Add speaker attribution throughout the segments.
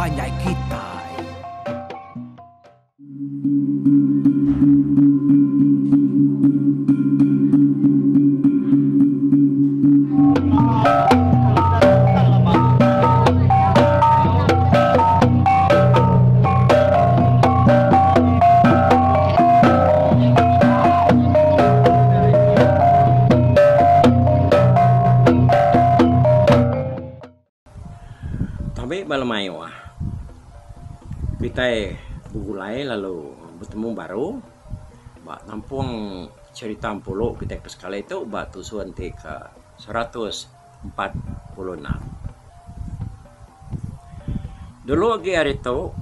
Speaker 1: Panjai kita.
Speaker 2: Tapi malamai wah kita bergulai lalu bertemu baru bak tampung cerita pulau kita ke skala itu bak tusuan ke 146. Dulu lagi hari itu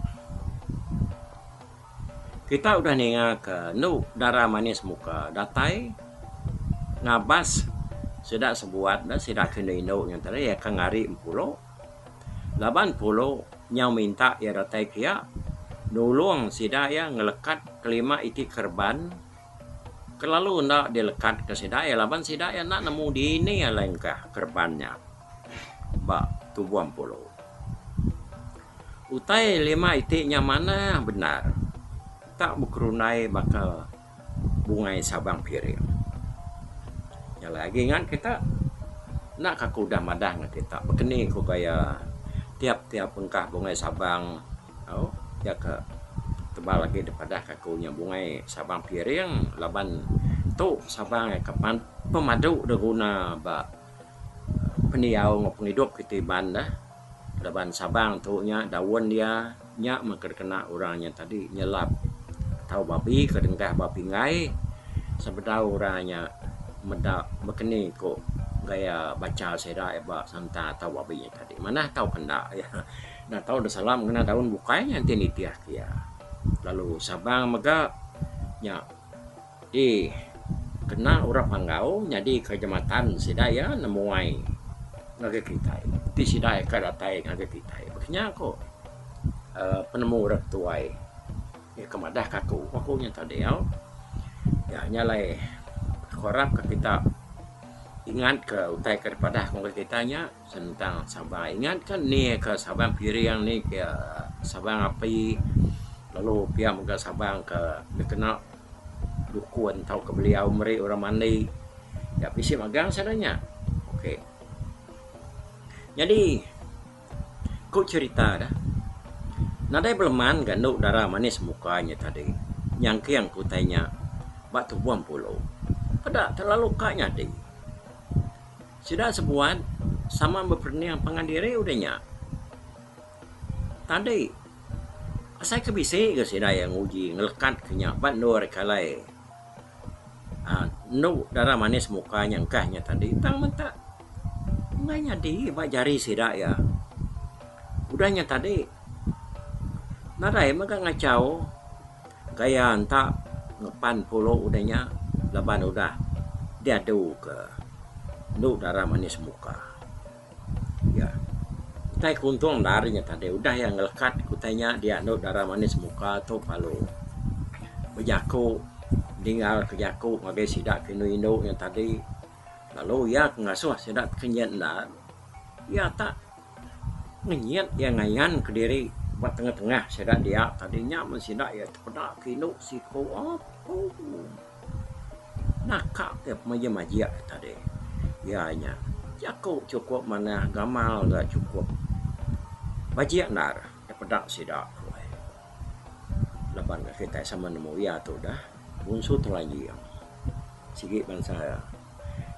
Speaker 2: kita udah ninga ke nu darah manis muka datai ngabas sudah sebuat dah sudah kena induk yang tadi ya kang hari 10 laban pulau nyau minta ya datai kia nulung sidaya ngelekat kelima iti kerban kelalu ndak dilekat ke sidaya laban sidaya nak nemu di ini ya lengkah kerbannya bak tubuhan pulau utai lima itinya mana benar tak berkerunai bakal bungai sabang piring ya lagi kan kita nak kaku udah madah nggak kita begini ku gaya tiap-tiap engkah bungai sabang ya ke tebal lagi daripada kakunya bungai sabang piring laban tu sabang kapan pemadu deguna ba peniau ngopeng hidup ketiban dah laban sabang tu nya daun dia nya kena orangnya tadi nyelap tahu babi kedengkah babi ngai sebedau orangnya medak bekeni kok gaya baca seda eba santa tahu babinya tadi mana tahu kena ya nah tahu dah salam kena daun bukanya nanti nitiah kia lalu sabang mega nya kena urap panggau jadi kejamatan sedaya nemuai ngage kita ti sidai kadatai ngage kita begini kok penemu urap tuai ya kemadah kaku nya tadi ya nyalai korap ke kita ingat ke utai kepada kitanya tentang sabang ingat kan nih ke sabang piring nih ke sabang api lalu pihak muka sabang ke dikenal dukun tahu ke beliau meri orang mandi ya pisi magang sadanya oke jadi ku cerita dah nadai beleman ganduk darah manis mukanya tadi nyangki yang kutanya batu buang pulau pada terlalu kanya deh sudah sebuat sama berperniang pengandiri udahnya tadi saya kebisi ke sida yang uji ngelekat kenyapan nur kalai nu darah manis mukanya engkahnya tadi tang mentak enggaknya di jari sida ya udahnya tadi nadai maka ngacau gaya entak ngepan pulau udahnya leban udah diadu ke nu darah manis muka ya kutai kuntung darinya tadi udah yang ngelekat kutanya dia nu darah manis muka tuh palu bejaku tinggal ke jaku ngagai sidak kinu induk yang tadi lalu ya ngasuh sidak kenyat dah ya tak ngenyat yang ngayan ke diri buat tengah-tengah sidak dia tadinya mensidak ya terpedak kinu siko nakak ya majia tadi ya nya cukup mana gamal enggak cukup bajiak nar ya pedak sidak leban kita sama nemu ya tu dah unsur terlanjur yang sikit bangsa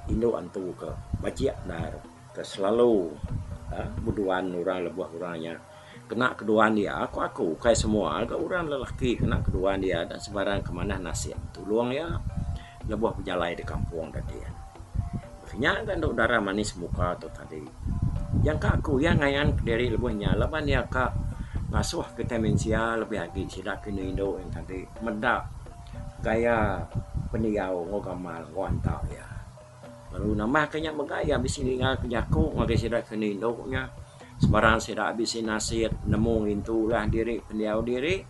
Speaker 2: Indo antu ke bajiak nar ke selalu buduan orang lebuh orangnya kena keduaan dia aku kayak semua ke orang lelaki kena keduaan dia dan sebarang kemana nasib tolong ya lebuh berjalai di kampung tadi nya kan darah manis muka tu tadi yang kaku yang ngayan dari lebuhnya leban ya kak ngasuh kita mensia lebih lagi sidak kini Indo yang tadi medak gaya peniau ngogamal ngontau ya lalu nama kanya megaya bisi tinggal ke jaku ngagai sidak kini Indo nya sebarang sidak bisi nasir nemu intulah diri peniau diri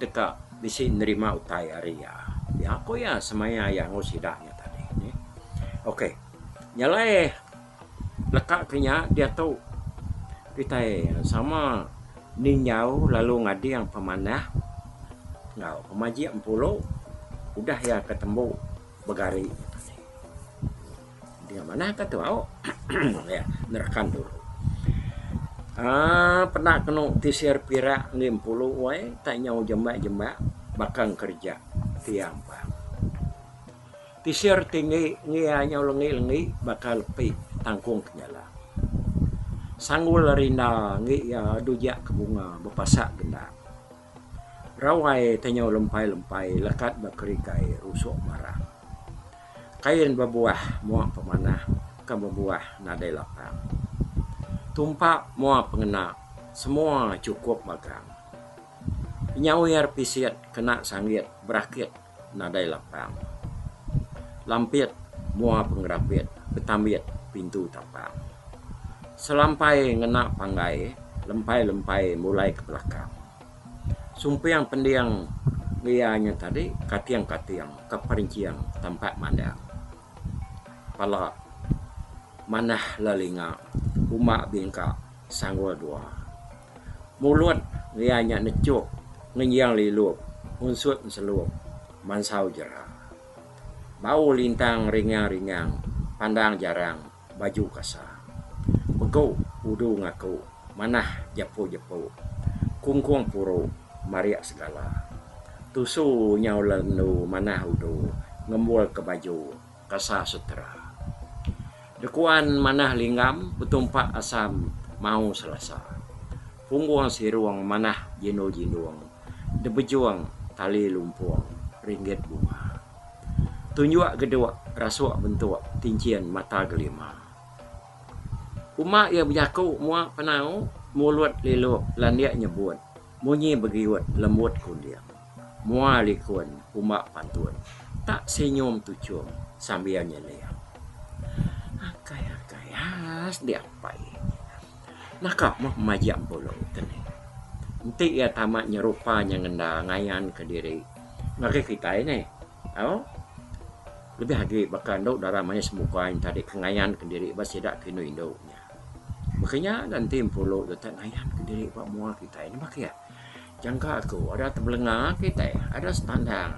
Speaker 2: dekat bisi nerima utai area ya aku ya semaya yang ngusidaknya tadi nih oke nyalai lekat kenya dia tahu kita sama ninyau lalu ngadi yang pemanah ngau pemaji empulo udah ya ketemu begari dia mana kata au ya nerekan dulu pernah kena tisir pirak ngimpulu wae tak nyau jembak bakang kerja tiang bang tisir tinggi nyau lengi bakal lepi tangkung kenyala sanggul rina ngi ya dujak ke bunga bepasak gendak rawai tanyau lempai lekat bakerikai rusuk marah kain berbuah muak pemanah ke berbuah nadai lapang tumpak muak pengena semua cukup magang nyawir pisiat kena sanggit berakit nadai lapang lampit muak pengerapit betambit pintu tapang selampai ngena panggai lempai mulai ke belakang sumpiang pendiang lianya tadi katiang keperincian tampak mandang pala manah lalinga umak bingka sanggul dua mulut lianya necuk ngenyang lilup unsut selup mansau jera bau lintang ringang pandang jarang baju kasar begau udu ngaku manah japu kungkung puro mariak segala tusu nyau lendu manah udu ngembul ke baju kasa sutera dekuan manah linggam betumpak asam mau selasa pungguang siruang manah jinuang debejuang tali lumpuang ringgit bunga tunjuk gedua rasuak bentuk tincian mata gelima umak ya berjaku muak penau mulut lilu landiak nyebut munyi begiwat lembut kundiang mua likun umak pantun tak senyum tucung sambil nyeliang akai has diapai nakak mah majak bolo tene nanti ya tamat nyerupanya ngenda ngayan ke diri ngake kita ini lebih lagi bakal ndok darah manis mukain tadi kengayan ke diri bas tidak kinu indoknya makanya nanti puluh datang ngayan ke diri pak mua kita ini makanya jangka aku ada terbelengah kita ada standar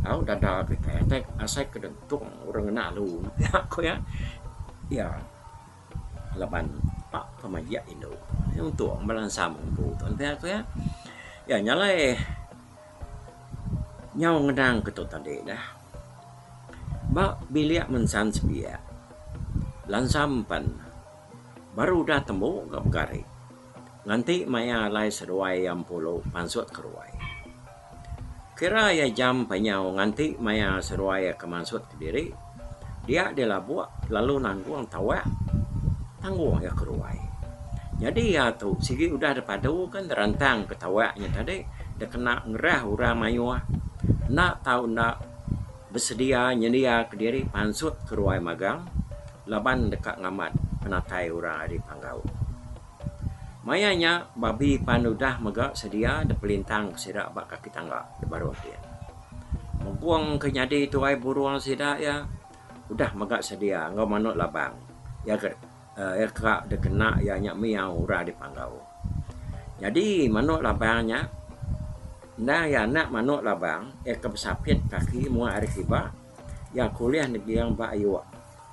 Speaker 2: dada kita tek asai kedentung orang nak lu aku ya laban pak pemajak Indo untuk melansam bu tuan aku ya nyalai nyau ngedang ketut tadi dah bak biliak mensan sepia lansam pan baru dah temu gak begari nanti maya lai seruai yang puluh pansut keruai kira ya jam penyau nganti maya seruai ke mansut ke diri dia buat lalu nanggung tawa tanggung ya keruai jadi ya tuh sigi udah ada padu kan rantang ketawanya tadi dia kena ngerah ura mayu nak tahu nak bersedia nyedia ke diri pansut keruai magang laban dekat ngamat penatai ura di panggau mayanya babi panudah megak sedia de pelintang sidak bak kaki tangga de baru dia membuang kenyadi itu ai buruang sidak ya udah megak sedia ngau manut labang ya ke ya kak de kena ya nyak miau ura di panggau jadi manut labangnya nah ya nak manut labang ya kebesapit kaki mua ari kiba ya kuliah negeri yang ba ayu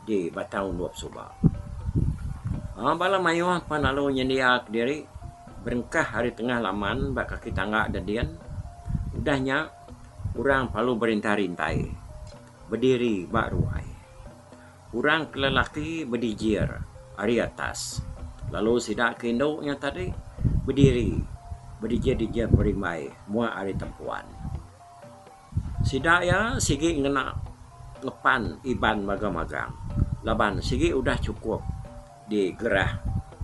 Speaker 2: di Batang Luap Subak bala mayuah panalo nyendia diri berengkah hari tengah laman bak kaki tangga dadian udahnya urang palu berintah-rintai berdiri bak ruai urang kelelaki berdijir hari atas lalu sidak kindoknya tadi berdiri berdijir berimai mua hari tempuan sidak ya sigi ngena ngepan iban magang-magang laban sigi udah cukup di gerah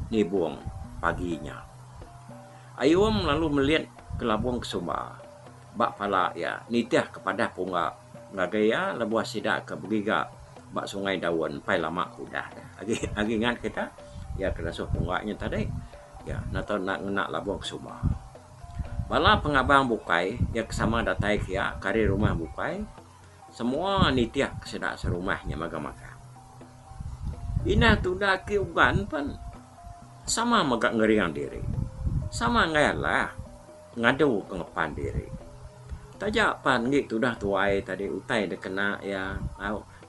Speaker 2: di buang paginya. Ayum lalu melihat ke Labuang Kesumba. Bak pala ya nitiah kepada punga ngagaya lebuah sidak ke begiga bak sungai daun pai lama udah. Agi ingat kita ya kena suh punganya tadi ya nato nak ngena Labuang Kesumba. Bala pengabang bukai ya kesama datai kia kari rumah bukai semua nitiah kesedak serumahnya maga-maga. Ina tu dah kiuban pan sama magak ngeriang diri. sama ngalah ngadu kengepan diri. Tajak pan gitu dah tuai tadi utai dah kena ya.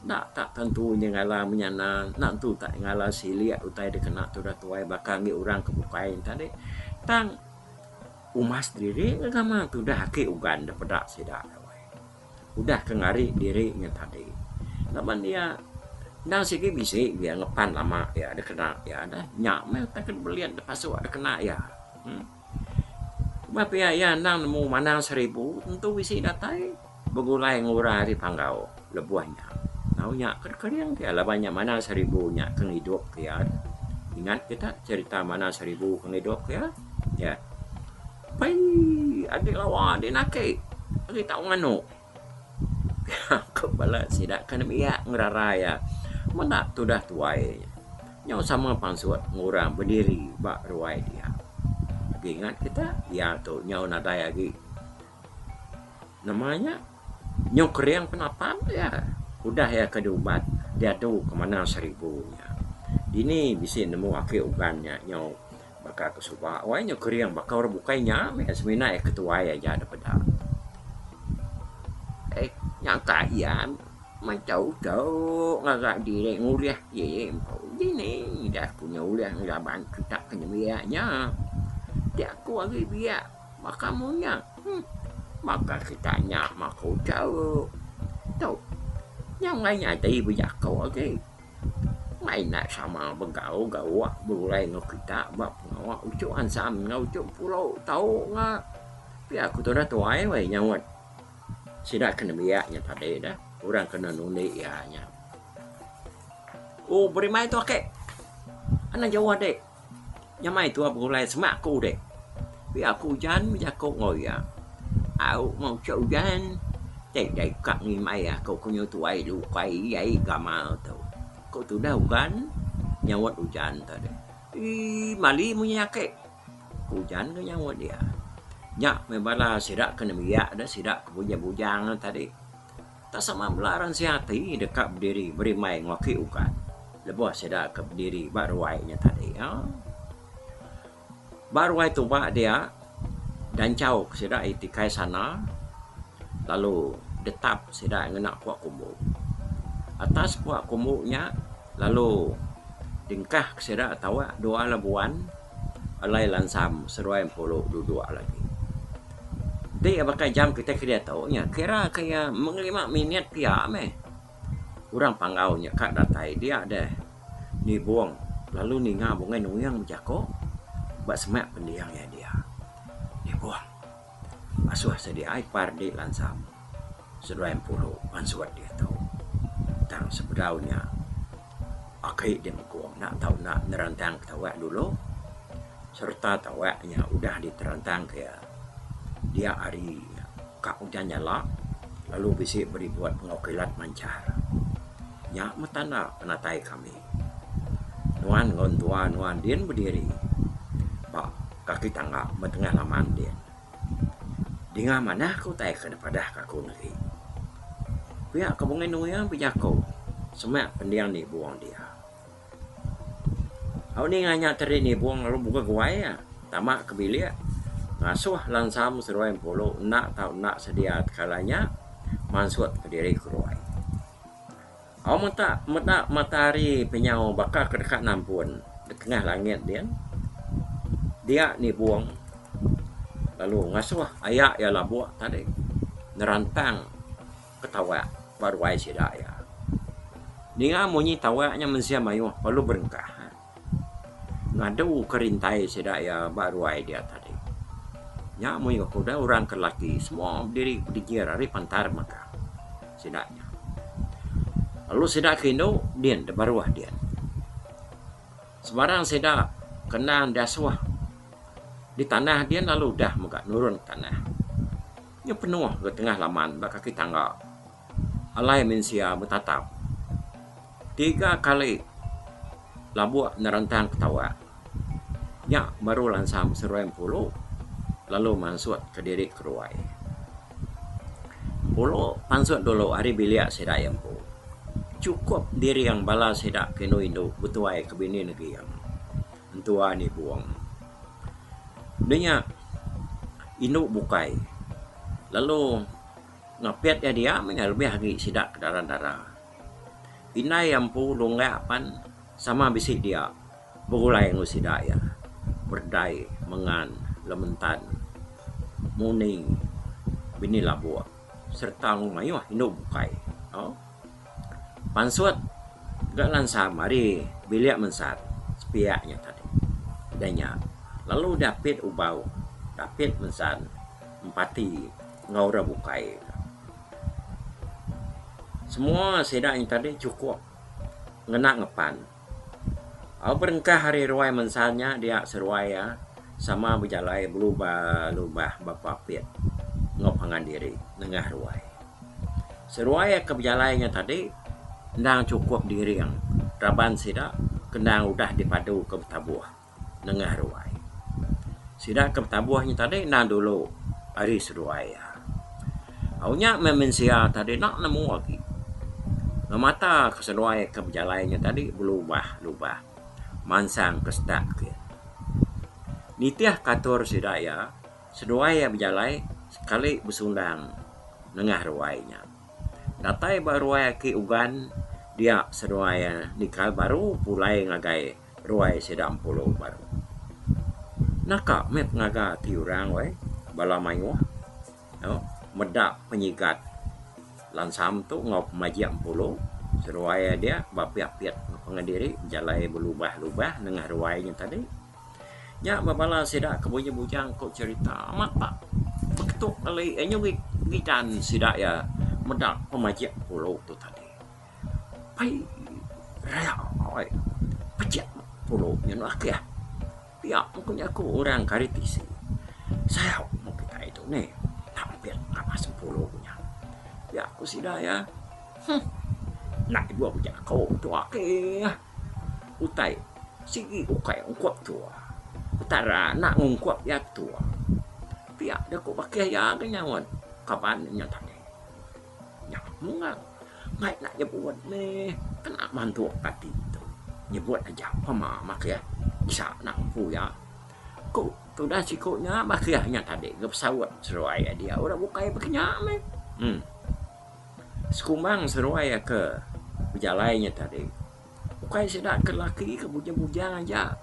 Speaker 2: Nak tak tentunya ngala menyana, nak tu tak ngala silia utai dah kena tu dah tuai bakal ngi orang kebukain tadi. Tang umas diri ngama tu dah ke ugan dah pedak sidak. Udah kengari dirinya tadi. Laman dia dan sikit bisik dia ngepan lama ya ada kena ya ada nyak meh tak belian dah pasuk ada kena ya. Bapak ya nang nemu mana 1000 tentu bisi datai begulai ngurah di panggau lebuahnya. Naunya kerkeriang dia lah banyak mana 1000 nya keng hidup dia. Ingat kita cerita mana 1000 keng hidup ya. Ya. Pai adik lawa adik nake. Adik tak ngano. Kepala sidak kan biak ngeraraya. Mana tu dah tuai. Nyau sama pansuat ngurang berdiri bak ruai dia. Ingat kita ya tu nyau nadai lagi namanya nyau keriang penapan ya udah ya kedubat dia tu kemana 1000 nya ini bisa nemu akhir ugannya nyau bakal kesuba wah nyau keriang bakal bukainya semina ketua ya ada pada nyangka ya macam tu ngagak diri nguliah ye ini dah punya uliah ngaban kita kenyamianya dia aku lagi biar makamunya maka kita nyak maku jauh tahu yang lainnya tadi biar kau lagi lain nak sama begau gau mulai ngok kita bab ngawak ucuk ansam ngau ucuk pulau tahu ngak biar aku tu dah tuai wei nyawat sidak kena biaknya tadi dah orang kena nunik ya nya oh beri mai tu akek anak jawab dek nyamai tu aku mulai semak aku dek vì aku hujan aku ngồi ảo mau chậu hujan chạy chạy cặn như mày cậu có nhớ tụi ai đủ quay vậy gama tau cậu tu dah hujan nyawat hujan tadi mali punya ke hujan ke nyawat dia nyak membala sidak kena biak dah sidak punya bujang tadi tak sama melarang si hati dekat berdiri beri mai ngoki ukan lepas sidak ke berdiri baruainya tadi ya. Baru itu pak dia dan jauh sedak itikai sana lalu detap sedak ngenak kuak kumuk atas kuak kumuknya lalu dingkah sedak tawa doa labuan alai lansam seruai polo duduk lagi dia pakai jam kita kira tahu nya kira kayak 5 minit kia meh orang panggaunya kak datai dia ada ni buang lalu ni ngabungai nuyang jako bak semak pendiang ya dia buang asuh sedia ai pardi lansam seruai puluh pansuat dia tahu tang sebedaunya akai dia mengkuang nak tahu nak nerantang tawa dulu serta tawanya udah diterantang ke dia hari kak hujan nyala lalu bisik beri buat pengokilat mancar nyak metanda penatai kami nuan ngon tuan nuan dien berdiri kaki tangga bertengah laman dia. Dengan mana kau tak kena pada kaku lagi. Pihak kebungan nuyang pijako semak pendiang ni buang dia. Kau ni nganya teri ni buang lalu buka guai ya. Tamak kebilik ngasuh langsam seruai polo nak tahu nak sedia kalanya mansuat ke diri keruai. Kau mata matahari penyau bakal kedekat nampun di tengah langit dia ni buang lalu ngasuh ayak ya labuak tadi nerantang ketawa baru ai sidak ya dia munyi tawaknya mensia mayu perlu berengkah ngadu kerintai sidak ya baru ai dia tadi nya munyi kuda orang kelaki semua diri dikira hari pantar maka sidaknya lalu sidak kindo dia baru dia sebarang sidak kena dasuah di tanah dia lalu dah muka nurun tanah. Nya penuh ke tengah laman bak kaki tangga. Alai mensia bertatap. 3 kali labuak nerantang ketawa. Nya baru lansam seruai puluh lalu mansuat ke diri keruai. Puluh pansuat dulu hari biliak sedak empu. Cukup diri yang bala sedak keno indo betuai ke bini negeri yang entua ni buang. Dia induk bukai. Lalu ngapet ya dia lebih lagi sidak ke darah-darah. Inai ampu longgapan sama bisik dia. Berulai ngusidak ya. Berdai, mengan, lementan, muning, bini labua. Serta lumayu induk bukai. Oh. Pansuat gak lansam hari biliak mensat sepiaknya tadi. Danya. Lalu dapit ubau. Dapit mensan empati ngaura bukai. Semua sedaknya tadi cukup ngenak ngepan. Au berengkah hari ruai mensannya dia seruaya sama berjalai berubah-ubah bapak pit ngopangan diri nengah ruai. Seruaya ke berjalainya tadi ndang cukup diri yang raban sidak kendang udah dipadu ke tabuh nengah ruai. Sidak ke tabuhnya tadi ndang dulu hari seruaya. Aunya memensia tadi nak nemu lagi. Ngamata keseruai ke berjalainya tadi berubah-ubah. Mansang kestak ke. Nitiah katur sidaya, seduaya berjalai sekali bersundang nengah ruainya. Datai baruai ki ugan dia seduaya nikal baru pulai ngagai ruai sedam pulau baru. Naka mep ngaga tiurang wai balamai wah. No, medak penyigat lansam tu ngop majiam pulau. Seruaya dia bapiak-piak pengendiri jalai berubah-ubah nengah ruainya tadi. Nya babala sidak kebunya bujang kok cerita amat pak. Begitu kali enyo gitan sidak ya medak pemajiak pulau tu tadi. Pai raya oi. Pajak pulau nya nak ya. Pihak punya aku orang karitisi. Saya mau kita itu nih hampir apa 10 punya. Ya aku sidak ya. Nak dua punya kau tua ke utai sigi ukai ungkuap tua utara nak ungkuap ya tua pihak dah kau pakai ya kenyawan kapan nya tadi nya mungat ngai nak nyebut nih kena mantu kati itu nyebut aja pama mak ya bisa nak pu ya kau tu dah sikonya mak ya nya tadi gep sawat seruai dia udah bukai paknya meh sekumang seruai ke berjalainya tadi. Bukai sedak ke laki ke bujang-bujang aja.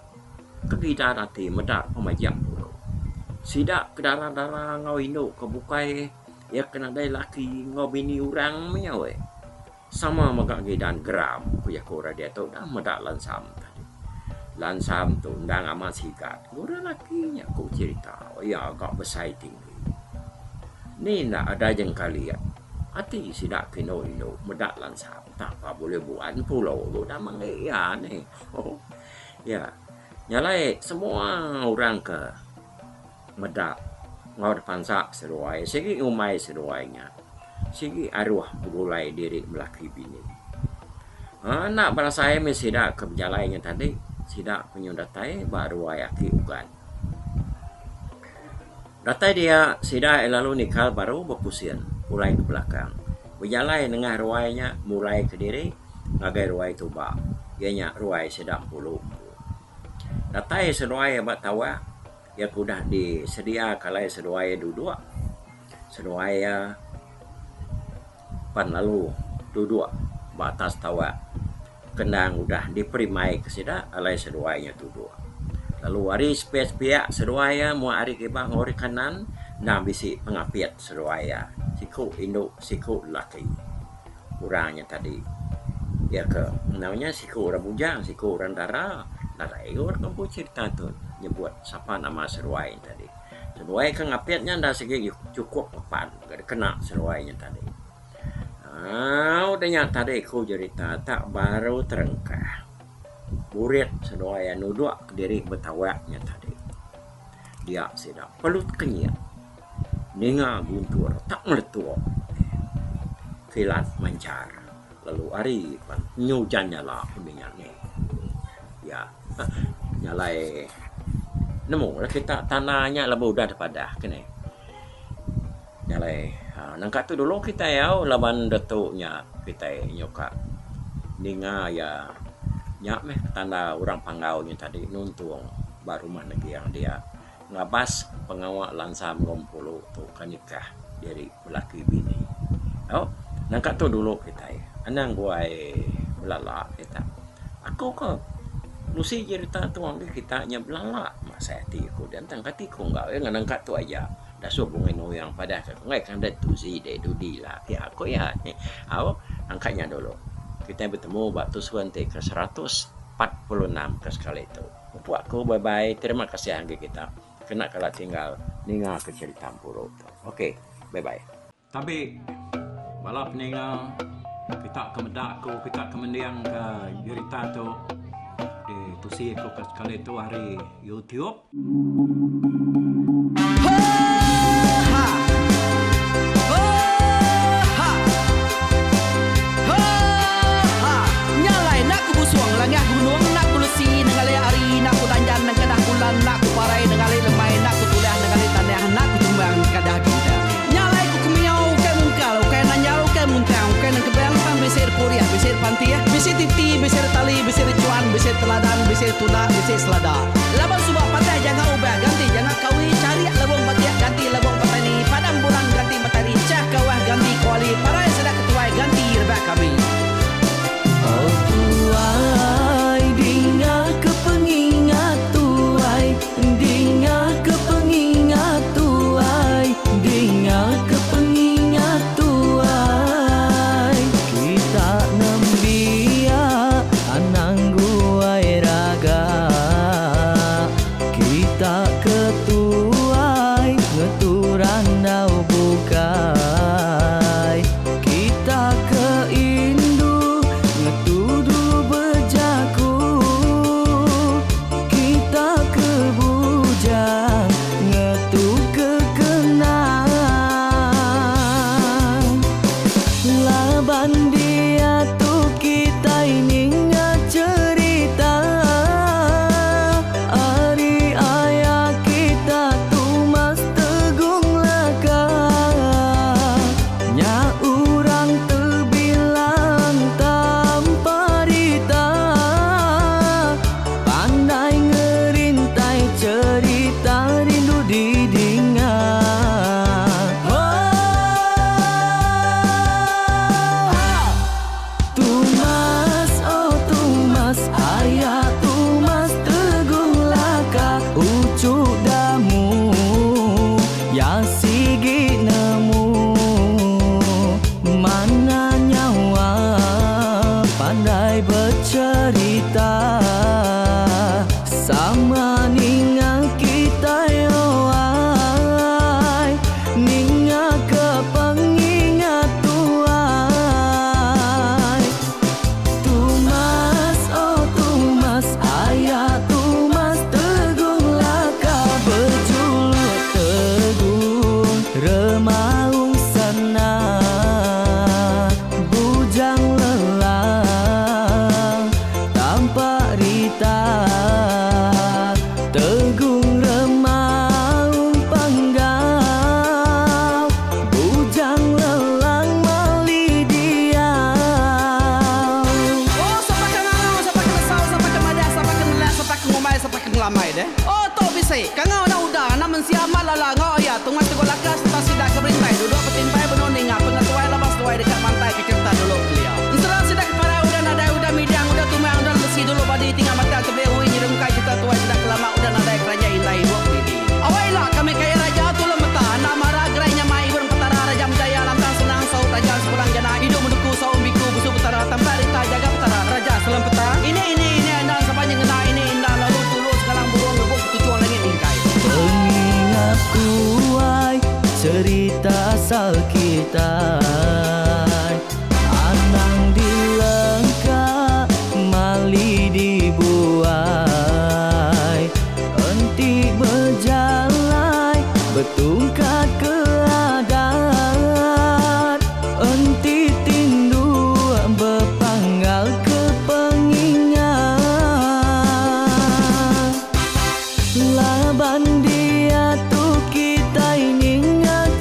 Speaker 2: Ke kita nanti medak pemajang pulau. Sidak ke darah-darah ngau induk ke bukai ya kena dai laki ngau bini orang menyawe. Sama magak gidan geram kuya kora dia tu dah medak lansam tadi. Lansam tu ndang amat sikat. Gura lakinya ku cerita. Oh ya agak besar tinggi. Ni nak ada jeng kalian. Hati sidak kino indo medak lansam. Tak apa boleh buat pulau tu dah mengaya ni. Oh, ya, nyalai semua orang ke medak ngau pansak seruai, segi umai seruainya, segi arwah berulai diri melaki bini. Nak berasai mesidak ke berjalainya tadi, sidak penyundatai baru ayaki ugan. Datai dia sidak lalu nikal baru berpusian, mulai ke belakang. Berjalai nengah ruainya mulai ke diri ngagai ruai tuba ianya ruai sedang puluh datai seruai abad tawa ya kudah disedia kalai seruai duduk seruai pan lalu duduk batas tawa kendang udah diperimai kesida alai seruainya duduk lalu hari space pihak seruai mau hari kebang ori kanan nah bisi pengapiat seruai siku induk siku laki kurangnya tadi ya ke namanya siku orang bujang siku orang darah itu orang kampung cerita tu nyebut siapa nama seruai tadi seruai ke ngapiatnya dah segi cukup papan kena seruainya tadi udahnya tadi ku cerita tak baru terengkah burit seruai nuduk ke diri betawaknya tadi dia sedang pelut kenyat ninga guntur tak meletup kilat mancar lalu hari nyujannya lah punya ni ya nyalai nemu lah kita tanahnya lah udah pada kene nyalai nangka tu dulu kita ya laban datuknya kita nyoka ninga ya nyak meh tanda orang panggaunya tadi nuntung baru mana yang dia ngabas pengawak lansam ngompolo tu kanikah dari lelaki bini. Oh, nangkat tu dulu kita ya. Anang guai belala kita. Aku ke nusi cerita tu angge kita nya belala masa hati aku dan tangkat aku enggak nangkat tu aja. Dah sobongin yang pada ngai kan dah tu si de dudi lah. Ya aku ya. Au angkatnya dulu. Kita bertemu waktu suante ke 146 ke sekali itu. Buat aku bye-bye. Terima kasih angge kita. Kena kalau tinggal ninga ke cerita puro. Okey, bye-bye. Tapi malah peninggal kita kemedak ko kita kemendiang ke cerita tu di tusi ko ke sekali itu hari YouTube.
Speaker 1: Langah gunung nak kulusi nengali ari nak kudanjan nang kadah bulan nak kuparai nengali lemai nak kutulah nengali tanah nak kutumbang kadah kita nyalai ku kumiau ke mungkal ke nanyau ke muntang ke nang kebang pang besir puriah besir pantiah besir titi besir tali besir cuan besir teladan besir tuna besir selada labang subak patah jangan ubah ganti jangan kawi cari labang patiah ganti labang patani padam bulan ganti matahari cah kawah ganti kuali parai sedak ketuai ganti rebak kami. Oh tuai, dinga kepengingat tuai, dinga kepengingat tuai, dinga kepengingat tuai. Kita nembia anang guai raga, kita ketuai ngeturan nau bukai, kita keindu tuduh bejaku, kita kebujang ngetu kekenang laban dia tu kita ini cerita ari ayah kita tu mas tegung laka nya urang terbilang tamparita pandai ngerintai cerita rindu didinga. Tumas oh tumas ayah tumas teguh laka ucuk damu ya sigi nemu mana nyawa pandai bercerita sama ninga kita yoai ninga kepengingat tuai tumas oh tumas ayah tumas teguh laka berjulut teguh remaung senang bujang lelang tanpa rita tegung remaung panggau bujang lelang mali diau. Oh siapa kangau siapa kesau siapa kemadah siapa kenelah siapa ngomai siapa ngelamai deh. Oh to bisa kangau na udah namun siapa lala ngau ya tungas tegol lakas tas sidak keberintai duduk petimpai benoning pengatuai labas tuai dekat pantai kecerita dulu beliau. Inserah sidak para udah nada udah midang udah tumang udah besi dulu badi tinggal mata kebehui nyirum kai kita tuai sidak lama udah nada kerajaan indai buat diri. Awailah kami kaya raja tu lemeta nak marah gerainya mai burung petara raja jaya lantang senang saut raja sepulang jana hidup menduku saum biku busuk petara tanpa rita jaga petara raja selam peta ini anda sepanjang ngena ini indah lalu tulus kalang burung ngebuk tujuan langit ingkai. Pengingat kuai cerita asal kita anang dilengkap mali dibuai enti berjalan betungkat keadaan enti tindu berpanggal kepengingat laban dia tu kita ini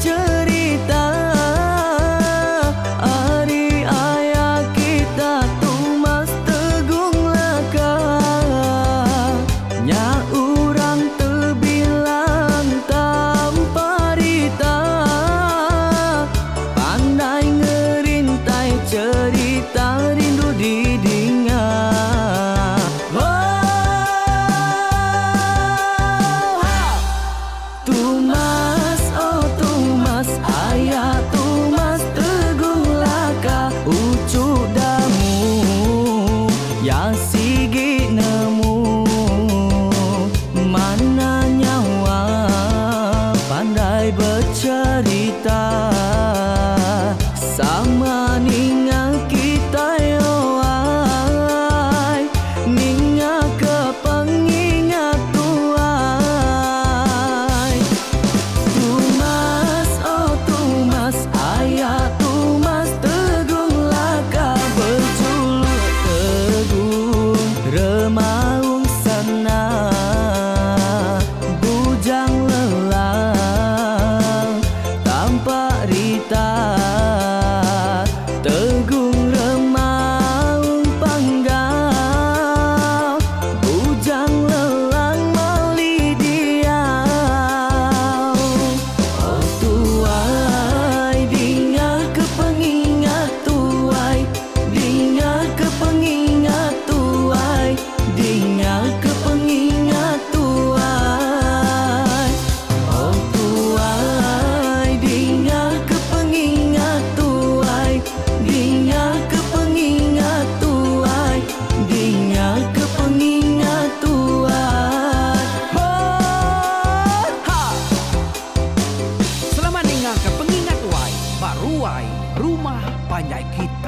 Speaker 1: cerita ari ayah kita tu mas tegung laka nya urang terbilang sesuai rumah panjai kita.